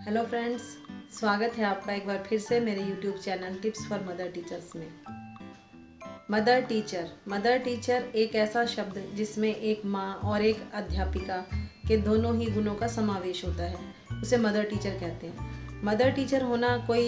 Hello friends, स्वागत है आपका एक बार फिर से मेरे YouTube channel tips for mother teachers में। मदर टीचर एक ऐसा शब्द जिसमें एक माँ और एक अध्यापिका के दोनों ही गुणों का समावेश होता है, उसे मदर टीचर कहते हैं। मदर टीचर होना कोई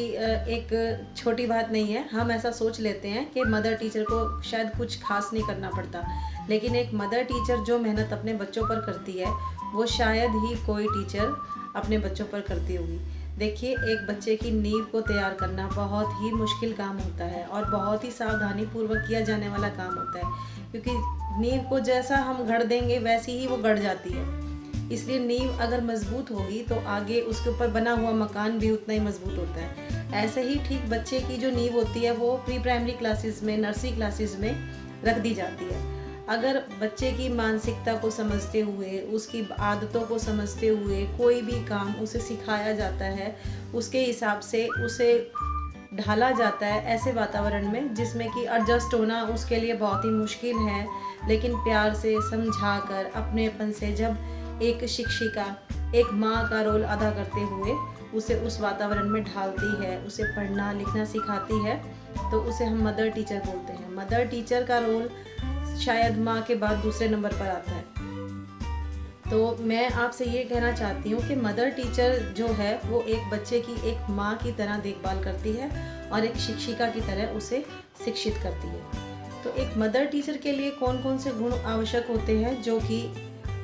एक छोटी बात नहीं है। हम ऐसा सोच लेते हैं कि मदर टीचर को शायद कुछ खास नहीं करना पड़ता, लेकिन एक मदर टीचर जो मेहनत अपने बच्चों पर करती है वो शायद ही कोई टीचर अपने बच्चों पर करती होगी। देखिए, एक बच्चे की नींव को तैयार करना बहुत ही मुश्किल काम होता है और बहुत ही सावधानी पूर्वक किया जाने वाला काम होता है, क्योंकि नींव को जैसा हम गढ़ देंगे वैसी ही वो गढ़ जाती है। इसलिए नींव अगर मजबूत होगी तो आगे उसके ऊपर बना हुआ मकान भी उतना ही मजबूत होता है। ऐसे ही ठीक बच्चे की जो नींव होती है वो प्री प्राइमरी क्लासेस में, नर्सरी क्लासेस में रख दी जाती है। अगर बच्चे की मानसिकता को समझते हुए, उसकी आदतों को समझते हुए कोई भी काम उसे सिखाया जाता है, उसके हिसाब से उसे ढाला जाता है ऐसे वातावरण में जिसमें कि एडजस्ट होना उसके लिए बहुत ही मुश्किल है, लेकिन प्यार से समझाकर अपनेपन से जब एक शिक्षिका एक माँ का रोल अदा करते हुए उसे उस वातावरण में ढालती है, उसे पढ़ना लिखना सिखाती है, तो उसे हम मदर टीचर बोलते हैं। मदर टीचर का रोल शायद माँ के बाद दूसरे नंबर पर आता है। तो मैं आपसे ये कहना चाहती हूँ कि मदर टीचर जो है वो एक बच्चे की एक माँ की तरह देखभाल करती है और एक शिक्षिका की तरह उसे शिक्षित करती है। तो एक मदर टीचर के लिए कौन कौन से गुण आवश्यक होते हैं जो कि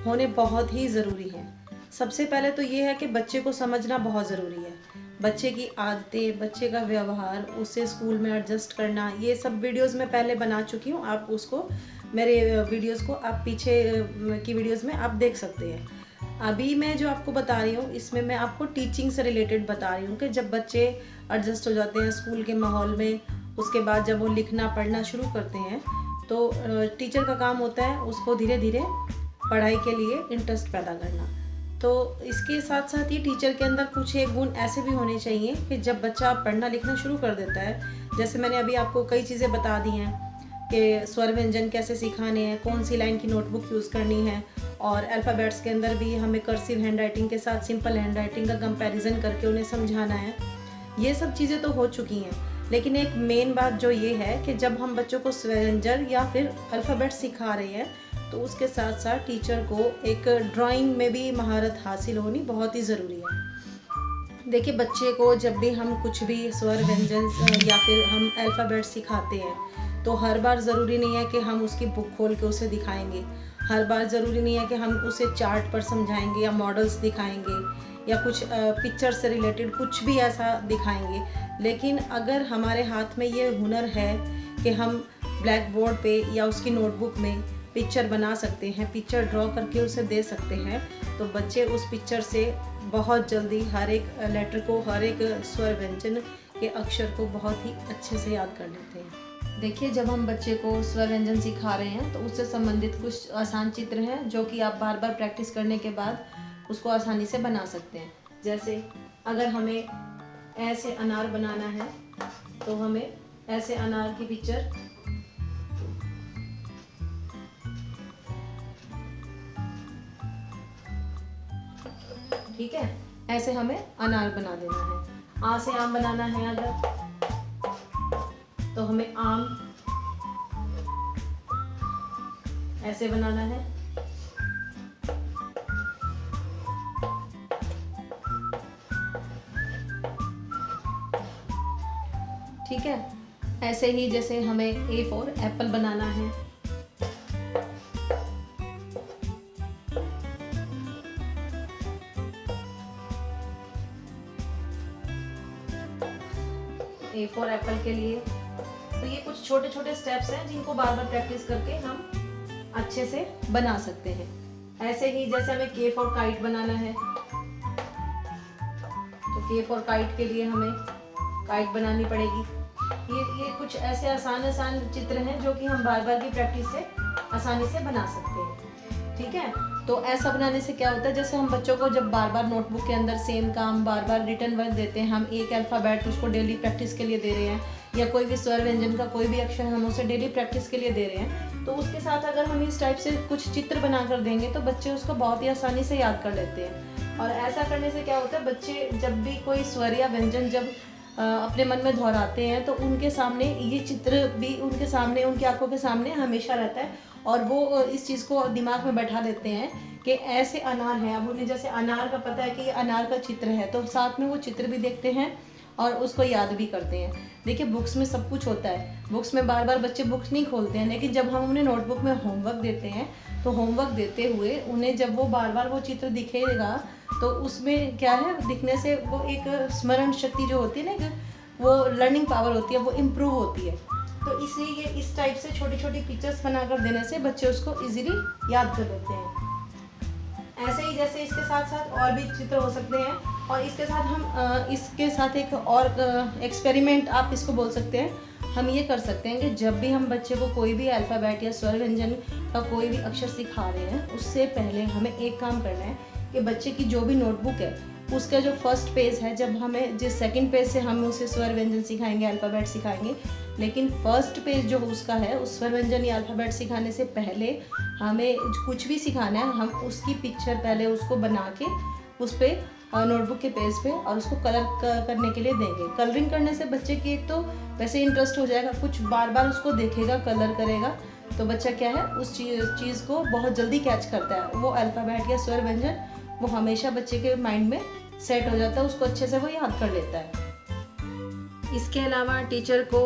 होने बहुत ही ज़रूरी हैं। सबसे पहले तो ये है कि बच्चे को समझना बहुत ज़रूरी है। बच्चे की आदतें, बच्चे का व्यवहार, उसे स्कूल में एडजस्ट करना, ये सब वीडियोस मैं पहले बना चुकी हूँ। आप उसको मेरे वीडियोस को आप पीछे की वीडियोस में आप देख सकते हैं। अभी मैं जो आपको बता रही हूँ इसमें मैं आपको टीचिंग से रिलेटेड बता रही हूँ कि जब बच्चे एडजस्ट हो जाते हैं स्कूल के माहौल में, उसके बाद जब वो लिखना पढ़ना शुरू करते हैं तो टीचर का काम होता है उसको धीरे धीरे पढ़ाई के लिए इंटरेस्ट पैदा करना। तो इसके साथ साथ ही टीचर के अंदर कुछ एक गुण ऐसे भी होने चाहिए कि जब बच्चा पढ़ना लिखना शुरू कर देता है, जैसे मैंने अभी आपको कई चीज़ें बता दी हैं कि स्वर व्यंजन कैसे सिखाने हैं, कौन सी लाइन की नोटबुक यूज़ करनी है, और अल्फ़ाबेट्स के अंदर भी हमें कर्सिव हैंड राइटिंग के साथ सिंपल हैंड राइटिंग का कंपैरिजन करके उन्हें समझाना है। ये सब चीज़ें तो हो चुकी हैं, लेकिन एक मेन बात जो ये है कि जब हम बच्चों को स्वर व्यंजन या फिर अल्फ़ाबेट सिखा रहे हैं तो उसके साथ साथ टीचर को एक ड्राइंग में भी महारत हासिल होनी बहुत ही ज़रूरी है। देखिए, बच्चे को जब भी हम कुछ भी स्वर व्यंजन या फिर हम अल्फ़ाबेट सिखाते हैं तो हर बार ज़रूरी नहीं है कि हम उसकी बुक खोल के उसे दिखाएंगे, हर बार ज़रूरी नहीं है कि हम उसे चार्ट पर समझाएंगे या मॉडल्स दिखाएंगे या कुछ पिक्चर से रिलेटेड कुछ भी ऐसा दिखाएंगे। लेकिन अगर हमारे हाथ में ये हुनर है कि हम ब्लैक बोर्ड पे या उसकी नोटबुक में पिक्चर बना सकते हैं, पिक्चर ड्रॉ करके उसे दे सकते हैं, तो बच्चे उस पिक्चर से बहुत जल्दी हर एक लेटर को, हर एक स्वर व्यंजन के अक्षर को बहुत ही अच्छे से याद कर लेते हैं। देखिए, जब हम बच्चे को स्वर व्यंजन सिखा रहे हैं तो उससे संबंधित कुछ आसान चित्र हैं जो कि आप बार बार प्रैक्टिस करने के बाद उसको आसानी से बना सकते हैं। जैसे अगर हमें ऐसे अनार बनाना है तो हमें ऐसे अनार की पिक्चर ठीक है, ऐसे हमें अनार बना देना है। आ से आम बनाना है अगर तो हमें आम ऐसे बनाना है। ठीक है, ऐसे ही जैसे हमें ए फॉर एप्पल बनाना है, ए फॉर एप्पल के लिए। तो ये कुछ छोटे छोटे स्टेप्स हैं जिनको बार बार प्रैक्टिस करके हम अच्छे से बना सकते हैं। ऐसे ही जैसे हमें के फॉर काइट बनाना है तो के फॉर काइट के लिए हमें काइट बनानी पड़ेगी। ये कुछ ऐसे आसान चित्र हैं जो कि हम बार बार की प्रैक्टिस से आसानी से बना सकते हैं। ठीक है, तो ऐसा बनाने से क्या होता है, जैसे हम बच्चों को जब बार बार नोटबुक के अंदर सेम काम बार बार रिटर्न वर्क देते हैं, हम एक अल्फ़ाबेट उसको डेली प्रैक्टिस के लिए दे रहे हैं या कोई भी स्वर व्यंजन का कोई भी अक्षर हम उसे डेली प्रैक्टिस के लिए दे रहे हैं, तो उसके साथ अगर हम इस टाइप से कुछ चित्र बना कर देंगे तो बच्चे उसको बहुत ही आसानी से याद कर लेते हैं। और ऐसा करने से क्या होता है, बच्चे जब भी कोई स्वर या व्यंजन जब अपने मन में दोहराते हैं तो उनके सामने ये चित्र भी उनके सामने, उनकी आंखों के सामने हमेशा रहता है और वो इस चीज़ को दिमाग में बैठा लेते हैं कि ऐसे अनार हैं। अब उन्हें जैसे अनार का पता है कि ये अनार का चित्र है, तो साथ में वो चित्र भी देखते हैं और उसको याद भी करते हैं। देखिए बुक्स में सब कुछ होता है, बुक्स में बार बार बच्चे बुक्स नहीं खोलते हैं, लेकिन जब हम उन्हें नोटबुक में होमवर्क देते हैं तो होमवर्क देते हुए उन्हें जब वो बार बार वो चित्र दिखेगा तो उसमें क्या है, दिखने से वो एक स्मरण शक्ति जो होती है ना, वो लर्निंग पावर होती है, वो इम्प्रूव होती है। तो इसलिए ये इस टाइप से छोटी छोटी पिक्चर्स बनाकर देने से बच्चे उसको इजीली याद कर लेते हैं। ऐसे ही जैसे इसके साथ साथ और भी चित्र हो सकते हैं, और इसके साथ हम इसके साथ एक और एक्सपेरिमेंट आप इसको बोल सकते हैं। हम ये कर सकते हैं कि जब भी हम बच्चे को कोई भी अल्फ़ाबेट या स्वर व्यंजन का कोई भी अक्षर सिखा रहे हैं, उससे पहले हमें एक काम करना है कि बच्चे की जो भी नोटबुक है उसका जो फर्स्ट पेज है, जब हमें जिस सेकंड पेज से हम उसे स्वर व्यंजन सिखाएंगे, अल्फ़ाबेट सिखाएंगे, लेकिन फर्स्ट पेज जो उसका है उस स्वर व्यंजन या अल्फ़ाबेट सिखाने से पहले हमें कुछ भी सिखाना है, हम उसकी पिक्चर पहले उसको बना के उस पर नोटबुक के पेज पे और उसको कलर करने के लिए देंगे। कलरिंग करने से बच्चे की एक तो वैसे इंटरेस्ट हो जाएगा, कुछ बार बार उसको देखेगा, कलर करेगा, तो बच्चा क्या है उस चीज़ को बहुत जल्दी कैच करता है। वो अल्फ़ाबेट या स्वर व्यंजन वो हमेशा बच्चे के माइंड में सेट हो जाता है, उसको अच्छे से वो याद कर लेता है। इसके अलावा टीचर को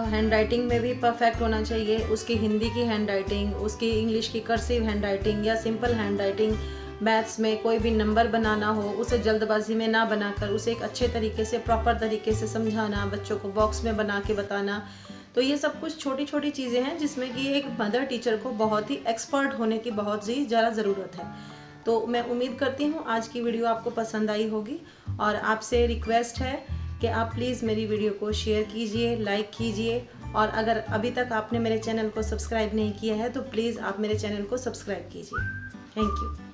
हैंड राइटिंग में भी परफेक्ट होना चाहिए। उसकी हिंदी की हैंड राइटिंग, उसकी इंग्लिश की कर्सिव हैंड राइटिंग या सिंपल हैंड राइटिंग, मैथ्स में कोई भी नंबर बनाना हो उसे जल्दबाजी में ना बनाकर उसे एक अच्छे तरीके से, प्रॉपर तरीके से समझाना, बच्चों को बॉक्स में बना के बताना। तो ये सब कुछ छोटी छोटी चीज़ें हैं जिसमें कि एक मदर टीचर को बहुत ही एक्सपर्ट होने की बहुत ही ज़्यादा ज़रूरत है। तो मैं उम्मीद करती हूँ आज की वीडियो आपको पसंद आई होगी, और आपसे रिक्वेस्ट है कि आप प्लीज़ मेरी वीडियो को शेयर कीजिए, लाइक कीजिए, और अगर अभी तक आपने मेरे चैनल को सब्सक्राइब नहीं किया है तो प्लीज़ आप मेरे चैनल को सब्सक्राइब कीजिए। Thank you.